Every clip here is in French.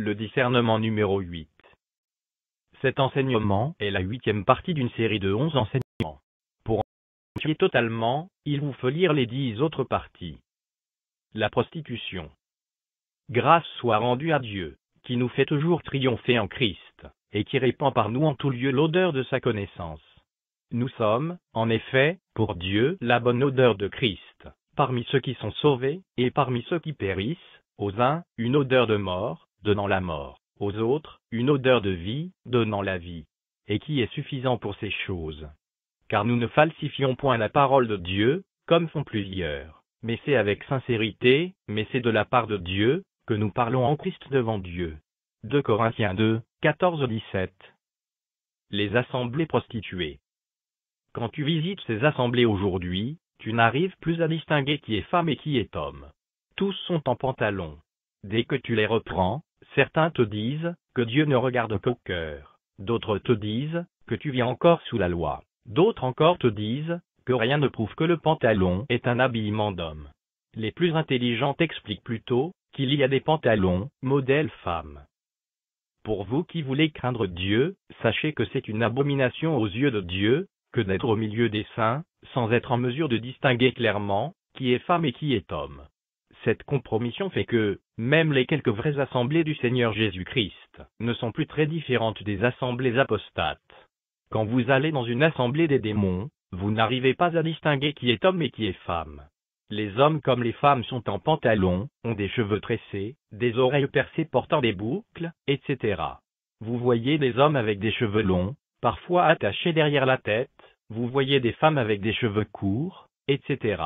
Le discernement numéro 8. Cet enseignement est la 8e partie d'une série de 11 enseignements. Pour en entier totalement, il vous faut lire les 10 autres parties. La prostitution. Grâce soit rendue à Dieu, qui nous fait toujours triompher en Christ, et qui répand par nous en tout lieu l'odeur de sa connaissance. Nous sommes, en effet, pour Dieu, la bonne odeur de Christ, parmi ceux qui sont sauvés, et parmi ceux qui périssent, aux uns, une odeur de mort, donnant la mort, aux autres, une odeur de vie, donnant la vie. Et qui est suffisant pour ces choses. Car nous ne falsifions point la parole de Dieu, comme font plusieurs, mais c'est avec sincérité, mais c'est de la part de Dieu, que nous parlons en Christ devant Dieu. 2 Corinthiens 2, 14-17. Les assemblées prostituées. Quand tu visites ces assemblées aujourd'hui, tu n'arrives plus à distinguer qui est femme et qui est homme. Tous sont en pantalon. Dès que tu les reprends, certains te disent que Dieu ne regarde qu'au cœur. D'autres te disent que tu vis encore sous la loi. D'autres encore te disent que rien ne prouve que le pantalon est un habillement d'homme. Les plus intelligents t'expliquent plutôt qu'il y a des pantalons, modèle femme. Pour vous qui voulez craindre Dieu, sachez que c'est une abomination aux yeux de Dieu, que d'être au milieu des saints, sans être en mesure de distinguer clairement qui est femme et qui est homme. Cette compromission fait que, même les quelques vraies assemblées du Seigneur Jésus-Christ, ne sont plus très différentes des assemblées apostates. Quand vous allez dans une assemblée des démons, vous n'arrivez pas à distinguer qui est homme et qui est femme. Les hommes comme les femmes sont en pantalon, ont des cheveux tressés, des oreilles percées portant des boucles, etc. Vous voyez des hommes avec des cheveux longs, parfois attachés derrière la tête, vous voyez des femmes avec des cheveux courts, etc.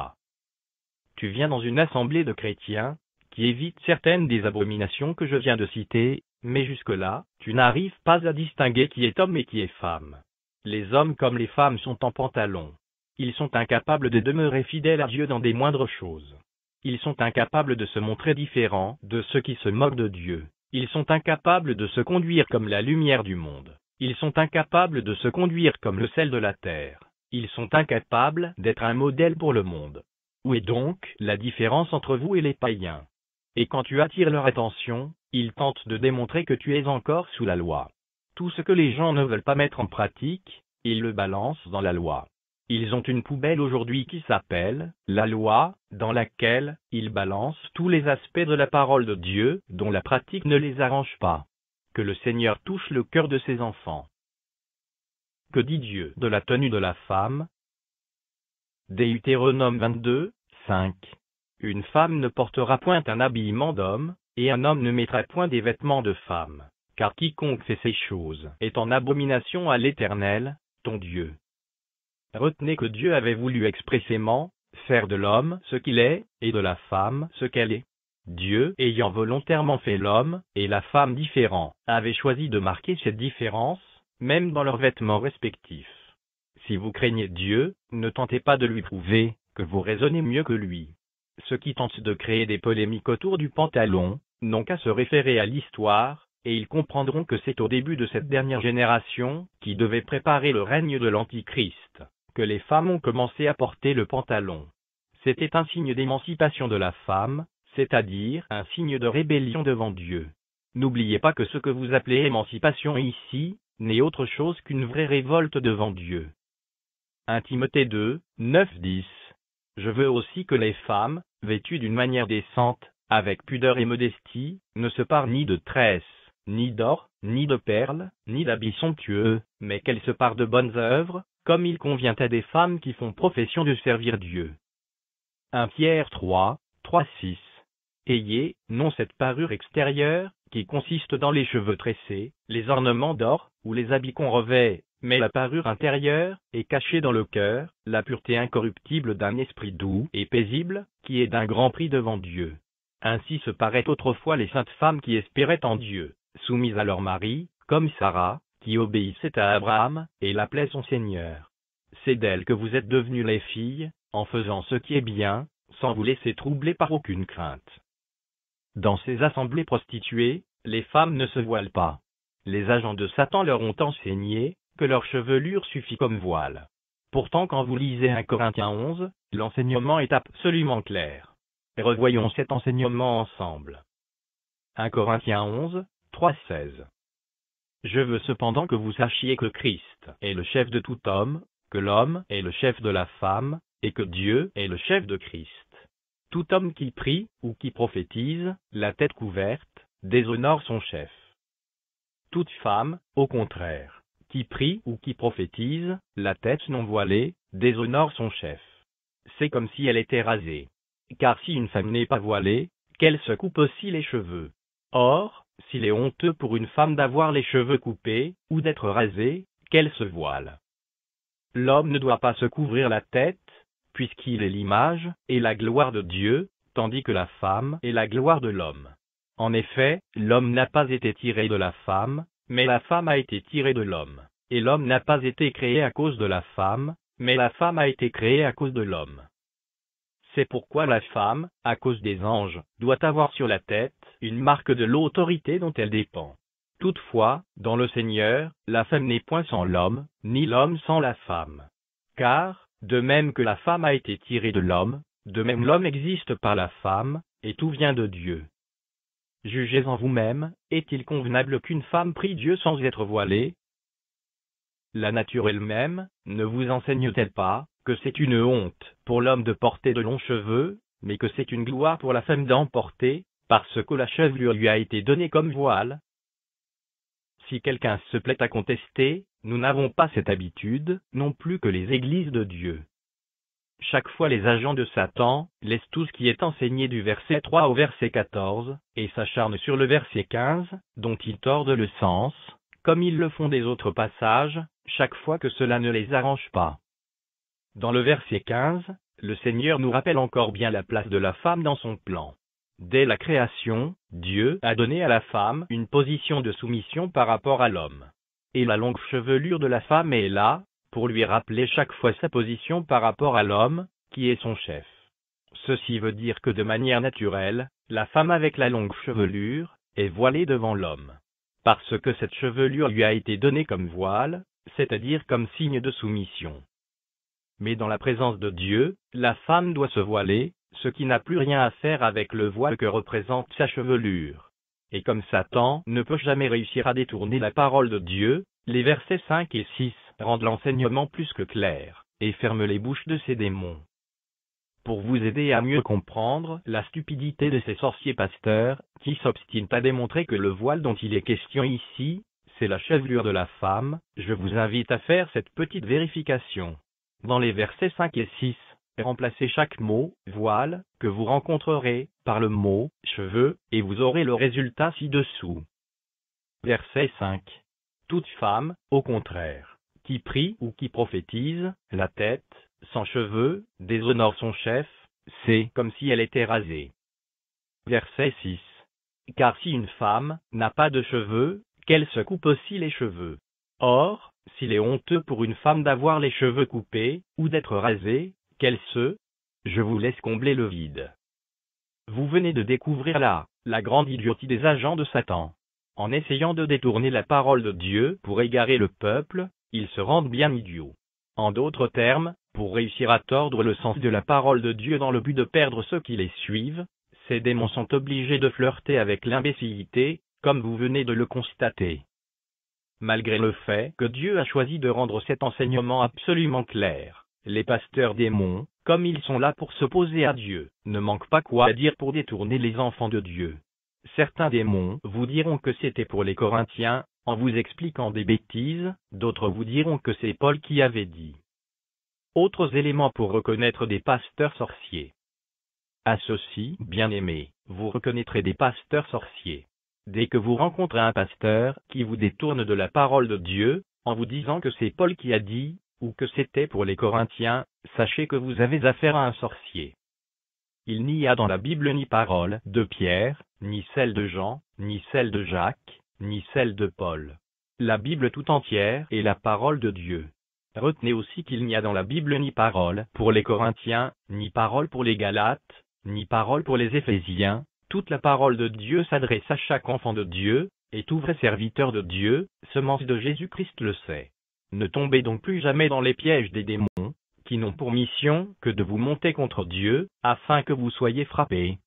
Tu viens dans une assemblée de chrétiens, qui évitent certaines des abominations que je viens de citer, mais jusque-là, tu n'arrives pas à distinguer qui est homme et qui est femme. Les hommes comme les femmes sont en pantalon. Ils sont incapables de demeurer fidèles à Dieu dans des moindres choses. Ils sont incapables de se montrer différents de ceux qui se moquent de Dieu. Ils sont incapables de se conduire comme la lumière du monde. Ils sont incapables de se conduire comme le sel de la terre. Ils sont incapables d'être un modèle pour le monde. Où est donc la différence entre vous et les païens? Et quand tu attires leur attention, ils tentent de démontrer que tu es encore sous la loi. Tout ce que les gens ne veulent pas mettre en pratique, ils le balancent dans la loi. Ils ont une poubelle aujourd'hui qui s'appelle la loi, dans laquelle ils balancent tous les aspects de la parole de Dieu, dont la pratique ne les arrange pas. Que le Seigneur touche le cœur de ses enfants. Que dit Dieu de la tenue de la femme? Deutéronome 22, 5. Une femme ne portera point un habillement d'homme, et un homme ne mettra point des vêtements de femme, car quiconque fait ces choses est en abomination à l'Éternel, ton Dieu. Retenez que Dieu avait voulu expressément faire de l'homme ce qu'il est, et de la femme ce qu'elle est. Dieu, ayant volontairement fait l'homme et la femme différents, avait choisi de marquer cette différence, même dans leurs vêtements respectifs. Si vous craignez Dieu, ne tentez pas de lui prouver que vous raisonnez mieux que lui. Ceux qui tentent de créer des polémiques autour du pantalon n'ont qu'à se référer à l'histoire, et ils comprendront que c'est au début de cette dernière génération, qui devait préparer le règne de l'Antichrist, que les femmes ont commencé à porter le pantalon. C'était un signe d'émancipation de la femme, c'est-à-dire un signe de rébellion devant Dieu. N'oubliez pas que ce que vous appelez émancipation ici, n'est autre chose qu'une vraie révolte devant Dieu. 1 Timothée 2, 9-10. Je veux aussi que les femmes, vêtues d'une manière décente, avec pudeur et modestie, ne se parent ni de tresses, ni d'or, ni de perles, ni d'habits somptueux, mais qu'elles se parent de bonnes œuvres, comme il convient à des femmes qui font profession de servir Dieu. 1 Pierre 3, 3-6. Ayez, non cette parure extérieure, qui consiste dans les cheveux tressés, les ornements d'or, ou les habits qu'on revêt, mais la parure intérieure, est cachée dans le cœur, la pureté incorruptible d'un esprit doux et paisible, qui est d'un grand prix devant Dieu. Ainsi se paraient autrefois les saintes femmes qui espéraient en Dieu, soumises à leur mari, comme Sarah, qui obéissait à Abraham, et l'appelait son Seigneur. C'est d'elle que vous êtes devenues les filles, en faisant ce qui est bien, sans vous laisser troubler par aucune crainte. Dans ces assemblées prostituées, les femmes ne se voilent pas. Les agents de Satan leur ont enseigné que leur chevelure suffit comme voile. Pourtant quand vous lisez 1 Corinthiens 11, l'enseignement est absolument clair. Revoyons cet enseignement ensemble. 1 Corinthiens 11, 3,16. Je veux cependant que vous sachiez que Christ est le chef de tout homme, que l'homme est le chef de la femme, et que Dieu est le chef de Christ. Tout homme qui prie ou qui prophétise, la tête couverte, déshonore son chef. Toute femme, au contraire, qui prie ou qui prophétise, la tête non voilée, déshonore son chef. C'est comme si elle était rasée. Car si une femme n'est pas voilée, qu'elle se coupe aussi les cheveux. Or, s'il est honteux pour une femme d'avoir les cheveux coupés, ou d'être rasée, qu'elle se voile. L'homme ne doit pas se couvrir la tête, puisqu'il est l'image et la gloire de Dieu, tandis que la femme est la gloire de l'homme. En effet, l'homme n'a pas été tiré de la femme, mais la femme a été tirée de l'homme. Et l'homme n'a pas été créé à cause de la femme, mais la femme a été créée à cause de l'homme. C'est pourquoi la femme, à cause des anges, doit avoir sur la tête une marque de l'autorité dont elle dépend. Toutefois, dans le Seigneur, la femme n'est point sans l'homme, ni l'homme sans la femme. Car, de même que la femme a été tirée de l'homme, de même l'homme existe par la femme, et tout vient de Dieu. Jugez en vous-même, est-il convenable qu'une femme prie Dieu sans être voilée? La nature elle-même, ne vous enseigne-t-elle pas, que c'est une honte pour l'homme de porter de longs cheveux, mais que c'est une gloire pour la femme d'en porter, parce que la chevelure lui a été donnée comme voile? Si quelqu'un se plaît à contester, nous n'avons pas cette habitude, non plus que les églises de Dieu. Chaque fois les agents de Satan laissent tout ce qui est enseigné du verset 3 au verset 14, et s'acharnent sur le verset 15, dont ils tordent le sens, comme ils le font des autres passages, chaque fois que cela ne les arrange pas. Dans le verset 15, le Seigneur nous rappelle encore bien la place de la femme dans son plan. Dès la création, Dieu a donné à la femme une position de soumission par rapport à l'homme. Et la longue chevelure de la femme est là, pour lui rappeler chaque fois sa position par rapport à l'homme, qui est son chef. Ceci veut dire que de manière naturelle, la femme avec la longue chevelure est voilée devant l'homme. Parce que cette chevelure lui a été donnée comme voile, c'est-à-dire comme signe de soumission. Mais dans la présence de Dieu, la femme doit se voiler, ce qui n'a plus rien à faire avec le voile que représente sa chevelure. Et comme Satan ne peut jamais réussir à détourner la parole de Dieu, les versets 5 et 6 rendent l'enseignement plus que clair, et ferment les bouches de ces démons. Pour vous aider à mieux comprendre la stupidité de ces sorciers pasteurs, qui s'obstinent à démontrer que le voile dont il est question ici, c'est la chevelure de la femme, je vous invite à faire cette petite vérification. Dans les versets 5 et 6, remplacez chaque mot « voile » que vous rencontrerez par le mot « cheveux » et vous aurez le résultat ci-dessous. Verset 5. Toute femme, au contraire, qui prie ou qui prophétise, la tête, sans cheveux, déshonore son chef, c'est comme si elle était rasée. Verset 6. Car si une femme n'a pas de cheveux, qu'elle se coupe aussi les cheveux. Or, s'il est honteux pour une femme d'avoir les cheveux coupés, ou d'être rasée, qu'elle se... Je vous laisse combler le vide. Vous venez de découvrir là, la grande idiotie des agents de Satan. En essayant de détourner la parole de Dieu pour égarer le peuple, ils se rendent bien idiots. En d'autres termes, pour réussir à tordre le sens de la parole de Dieu dans le but de perdre ceux qui les suivent, ces démons sont obligés de flirter avec l'imbécilité, comme vous venez de le constater. Malgré le fait que Dieu a choisi de rendre cet enseignement absolument clair, les pasteurs démons, comme ils sont là pour s'opposer à Dieu, ne manquent pas quoi dire pour détourner les enfants de Dieu. Certains démons vous diront que c'était pour les Corinthiens, en vous expliquant des bêtises, d'autres vous diront que c'est Paul qui avait dit. Autres éléments pour reconnaître des pasteurs sorciers. À ceci, bien-aimés, vous reconnaîtrez des pasteurs sorciers. Dès que vous rencontrez un pasteur qui vous détourne de la parole de Dieu, en vous disant que c'est Paul qui a dit, ou que c'était pour les Corinthiens, sachez que vous avez affaire à un sorcier. Il n'y a dans la Bible ni parole de Pierre, ni celle de Jean, ni celle de Jacques, ni celle de Paul. La Bible tout entière est la parole de Dieu. Retenez aussi qu'il n'y a dans la Bible ni parole pour les Corinthiens, ni parole pour les Galates, ni parole pour les Éphésiens. Toute la parole de Dieu s'adresse à chaque enfant de Dieu, et tout vrai serviteur de Dieu, semence de Jésus-Christ le sait. Ne tombez donc plus jamais dans les pièges des démons, qui n'ont pour mission que de vous monter contre Dieu, afin que vous soyez frappés.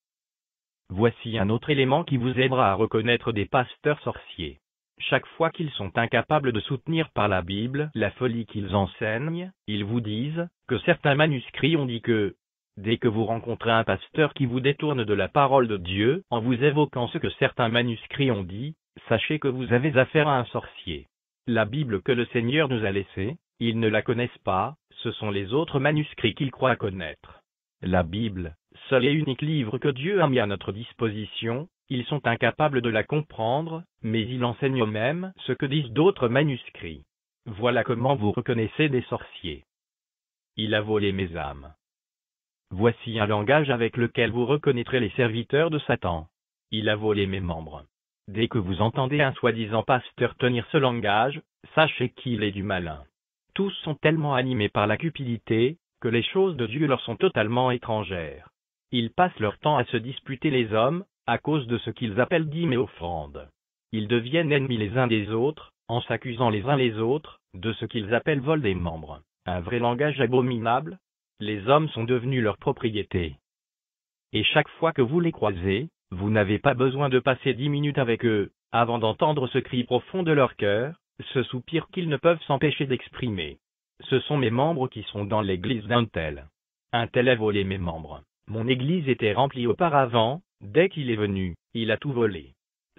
Voici un autre élément qui vous aidera à reconnaître des pasteurs sorciers. Chaque fois qu'ils sont incapables de soutenir par la Bible la folie qu'ils enseignent, ils vous disent que certains manuscrits ont dit que, dès que vous rencontrez un pasteur qui vous détourne de la parole de Dieu en vous évoquant ce que certains manuscrits ont dit, sachez que vous avez affaire à un sorcier. La Bible que le Seigneur nous a laissée, ils ne la connaissent pas, ce sont les autres manuscrits qu'ils croient connaître. La Bible, seul et unique livre que Dieu a mis à notre disposition, ils sont incapables de la comprendre, mais ils enseignent eux-mêmes ce que disent d'autres manuscrits. Voilà comment vous reconnaissez des sorciers. Il a volé mes âmes. Voici un langage avec lequel vous reconnaîtrez les serviteurs de Satan. Il a volé mes membres. Dès que vous entendez un soi-disant pasteur tenir ce langage, sachez qu'il est du malin. Tous sont tellement animés par la cupidité, que les choses de Dieu leur sont totalement étrangères. Ils passent leur temps à se disputer les hommes, à cause de ce qu'ils appellent dîmes et offrandes. Ils deviennent ennemis les uns des autres, en s'accusant les uns les autres, de ce qu'ils appellent vol des membres. Un vrai langage abominable. Les hommes sont devenus leur propriété. Et chaque fois que vous les croisez, vous n'avez pas besoin de passer 10 minutes avec eux, avant d'entendre ce cri profond de leur cœur, ce soupir qu'ils ne peuvent s'empêcher d'exprimer. Ce sont mes membres qui sont dans l'église d'un tel. Un tel a volé mes membres. Mon église était remplie auparavant, dès qu'il est venu, il a tout volé.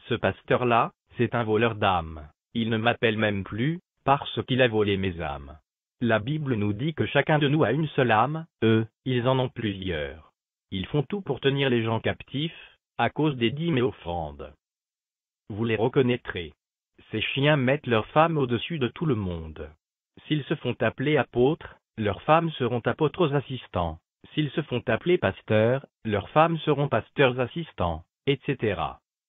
Ce pasteur-là, c'est un voleur d'âmes. Il ne m'appelle même plus, parce qu'il a volé mes âmes. La Bible nous dit que chacun de nous a une seule âme, eux, ils en ont plusieurs. Ils font tout pour tenir les gens captifs, à cause des dîmes et offrandes. Vous les reconnaîtrez. Ces chiens mettent leurs femmes au-dessus de tout le monde. S'ils se font appeler apôtres, leurs femmes seront apôtres assistants. S'ils se font appeler pasteurs, leurs femmes seront pasteurs assistants, etc.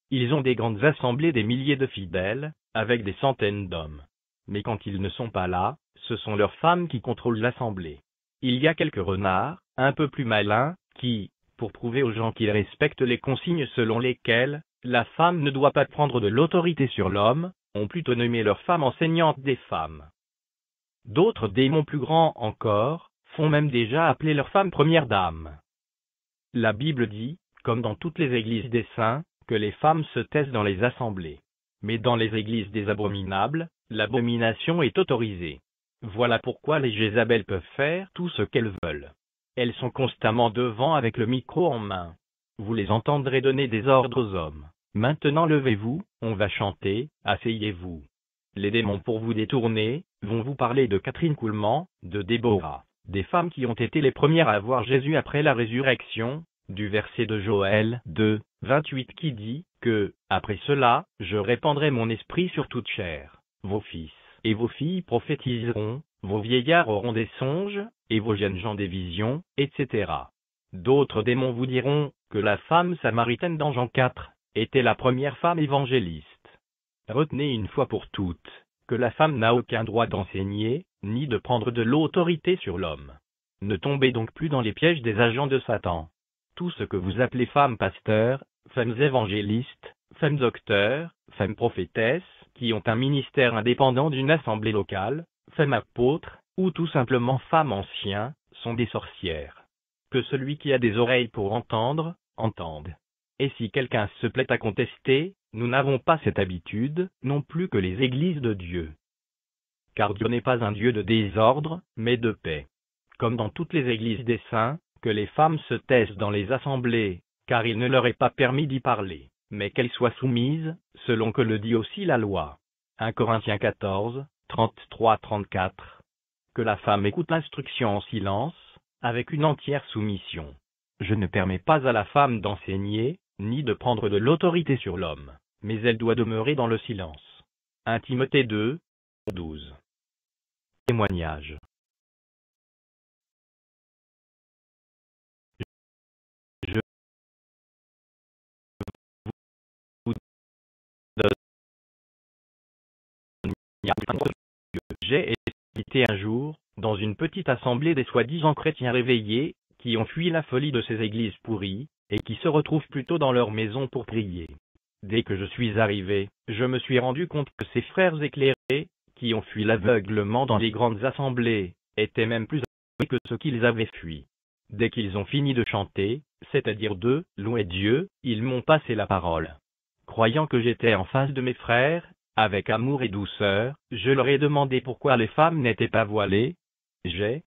Ils ont des grandes assemblées des milliers de fidèles, avec des centaines d'hommes. Mais quand ils ne sont pas là, ce sont leurs femmes qui contrôlent l'assemblée. Il y a quelques renards, un peu plus malins, qui, pour prouver aux gens qu'ils respectent les consignes selon lesquelles la femme ne doit pas prendre de l'autorité sur l'homme, ont plutôt nommé leur femme enseignante des femmes. D'autres démons plus grands encore, font même déjà appeler leur femme première dame. La Bible dit, comme dans toutes les églises des saints, que les femmes se taisent dans les assemblées. Mais dans les églises des abominables, l'abomination est autorisée. Voilà pourquoi les Jézabel peuvent faire tout ce qu'elles veulent. Elles sont constamment devant avec le micro en main. Vous les entendrez donner des ordres aux hommes. Maintenant levez-vous, on va chanter, asseyez-vous. Les démons pour vous détourner, vont vous parler de Catherine Kuhlman, de Déborah, des femmes qui ont été les premières à voir Jésus après la résurrection, du verset de Joël 2, 28 qui dit que, après cela, je répandrai mon esprit sur toute chair. Vos fils et vos filles prophétiseront, vos vieillards auront des songes, et vos jeunes gens des visions, etc. D'autres démons vous diront que la femme samaritaine dans Jean 4 était la première femme évangéliste. Retenez une fois pour toutes que la femme n'a aucun droit d'enseigner, ni de prendre de l'autorité sur l'homme. Ne tombez donc plus dans les pièges des agents de Satan. Tout ce que vous appelez femmes pasteurs, femmes évangélistes, femmes docteurs, femmes prophétesses, qui ont un ministère indépendant d'une assemblée locale, femmes apôtres, ou tout simplement femmes anciens, sont des sorcières. Que celui qui a des oreilles pour entendre, entende. Et si quelqu'un se plaît à contester, nous n'avons pas cette habitude, non plus que les églises de Dieu. Car Dieu n'est pas un Dieu de désordre, mais de paix. Comme dans toutes les églises des saints, que les femmes se taisent dans les assemblées, car il ne leur est pas permis d'y parler, mais qu'elles soient soumises, selon que le dit aussi la loi. 1 Corinthiens 14, 33-34. Que la femme écoute l'instruction en silence, avec une entière soumission. Je ne permets pas à la femme d'enseigner, ni de prendre de l'autorité sur l'homme, mais elle doit demeurer dans le silence. 1 Timothée 2, 12. Témoignage. Je vous donne. J'ai été un jour, dans une petite assemblée des soi-disant chrétiens réveillés, qui ont fui la folie de ces églises pourries, et qui se retrouvent plutôt dans leur maison pour prier. Dès que je suis arrivé, je me suis rendu compte que ces frères éclairés, qui ont fui l'aveuglement dans les grandes assemblées, étaient même plus aveuglés que ceux qu'ils avaient fui. Dès qu'ils ont fini de chanter, c'est-à-dire de louer Dieu, ils m'ont passé la parole. Croyant que j'étais en face de mes frères, avec amour et douceur, je leur ai demandé pourquoi les femmes n'étaient pas voilées. J'ai